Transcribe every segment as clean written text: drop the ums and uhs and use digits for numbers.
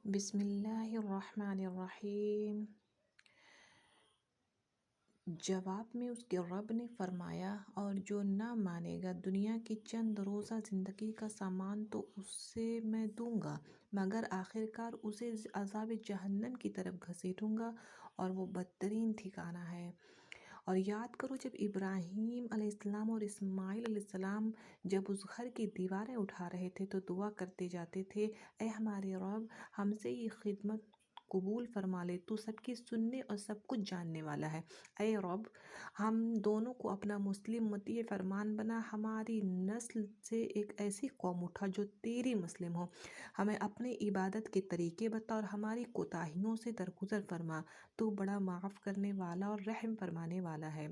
بسم اللہ الرحمن الرحیم۔ جواب میں اس کے رب نے فرمایا، اور جو نہ مانے گا دنیا کی چند روزہ زندگی کا سامان تو اسے میں دوں گا، مگر آخرکار اسے عذاب جہنم کی طرف گھسیٹوں گا، اور وہ بدترین ٹھکانہ ہے۔ اور یاد کرو جب ابراہیم علیہ السلام اور اسماعیل علیہ السلام جب اس گھر کی دیواریں اٹھا رہے تھے تو دعا کرتے جاتے تھے، اے ہمارے رب، ہم سے یہ خدمت قبول فرما لے، تو سب کی سننے اور سب کچھ جاننے والا ہے۔ اے رب، ہم دونوں کو اپنا مسلم مطیع فرمان بنا، ہماری نسل سے ایک ایسی قوم اٹھا جو تیری مسلم ہو، ہمیں اپنے عبادت کے طریقے بتا اور ہماری کوتاہیوں سے درگزر فرما، تو بڑا معاف کرنے والا اور رحم فرمانے والا ہے۔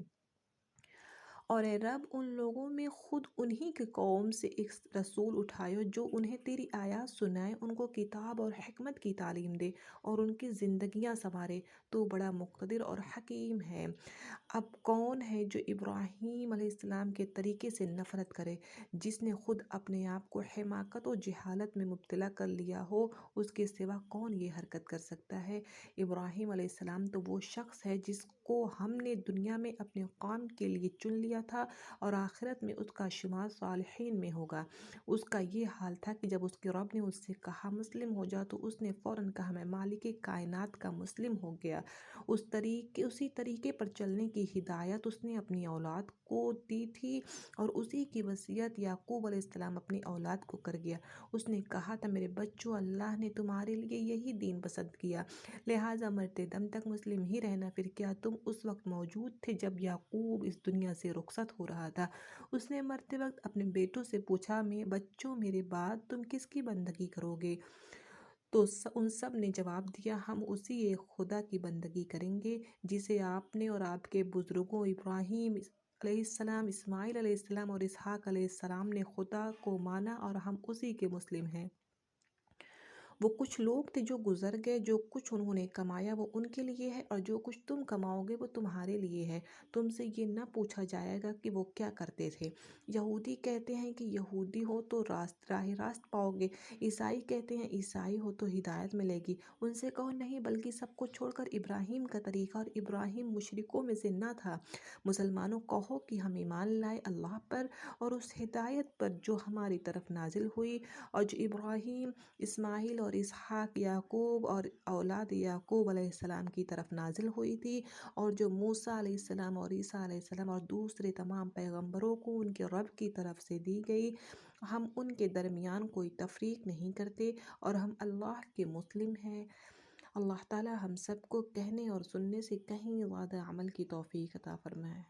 اور اے رب، ان لوگوں میں خود انہی کی قوم سے ایک رسول اٹھائے جو انہیں تیری آیات سنائے، ان کو کتاب اور حکمت کی تعلیم دے اور ان کی زندگیاں سنوارے، تو بڑا مقتدر اور حکیم ہے۔ اب کون ہے جو ابراہیم علیہ السلام کے طریقے سے نفرت کرے؟ جس نے خود اپنے آپ کو حماقت و جہالت میں مبتلا کر لیا ہو، اس کے سوا کون یہ حرکت کر سکتا ہے؟ ابراہیم علیہ السلام تو وہ شخص ہے جس کو ہم نے دنیا میں اپنے قوم کے لیے چن لیا تھا، اور آخرت میں اس کا شمار صالحین میں ہوگا۔ اس کا یہ حال تھا کہ جب اس کے رب نے اس سے کہا مسلم ہو جا، تو اس نے فوراً کہا میں مالک کائنات کا مسلم ہو گیا۔ اسی طریقے پر چلنے کی ہدایت اس نے اپنی اولاد کو دی تھی، اور اسی کی وصیت یعقوب علیہ السلام اپنی اولاد کو کر گیا۔ اس نے کہا تھا میرے بچوں، اللہ نے تمہارے لیے یہی دین پسند کیا، لہٰذا مرتے دم تک مسلم ہی رہنا۔ پھر کیا تم اس وقت موجود تھے جب یعقوب اس دنیا سے رخصت ہو رہا تھا؟ اس نے مرتے وقت اپنے بیٹوں سے پوچھا، بچوں، میرے بعد تم کس کی بندگی کرو گے؟ تو ان سب نے جواب دیا، ہم اسی ایک خدا کی بندگی کریں گے جسے آپ نے اور آپ کے بزرگوں ابراہیم علیہ السلام، اسماعیل علیہ السلام اور اسحاق علیہ السلام نے خدا کو مانا، اور ہم اسی کے مسلم ہیں۔ وہ کچھ لوگ تھے جو گزر گئے، جو کچھ انہوں نے کمایا وہ ان کے لیے ہے، اور جو کچھ تم کماؤ گے وہ تمہارے لیے ہے۔ تم سے یہ نہ پوچھا جائے گا کہ وہ کیا کرتے تھے۔ یہودی کہتے ہیں کہ یہودی ہو تو راہ راست پاؤ گے، عیسائی کہتے ہیں عیسائی ہو تو ہدایت ملے گی۔ ان سے کہو نہیں، بلکہ سب کو چھوڑ کر ابراہیم کا طریقہ، اور ابراہیم مشرکوں میں سے نہ تھا۔ مسلمانوں کہو کہ ہم ایمان لائے اللہ پر اور اس ہدایت پر جو ہماری طرف نازل ہوئی، اور جو ابراہیم، اسماعیل اور اسحاق، یعقوب اور اولاد یعقوب علیہ السلام کی طرف نازل ہوئی تھی، اور جو موسیٰ علیہ السلام اور عیسیٰ علیہ السلام اور دوسرے تمام پیغمبروں کو ان کے رب کی طرف سے دی گئی۔ ہم ان کے درمیان کوئی تفریق نہیں کرتے، اور ہم اللہ کے مسلم ہیں۔ اللہ تعالی ہم سب کو کہنے اور سننے سے کہیں زیادہ عمل کی توفیق عطا فرمائے۔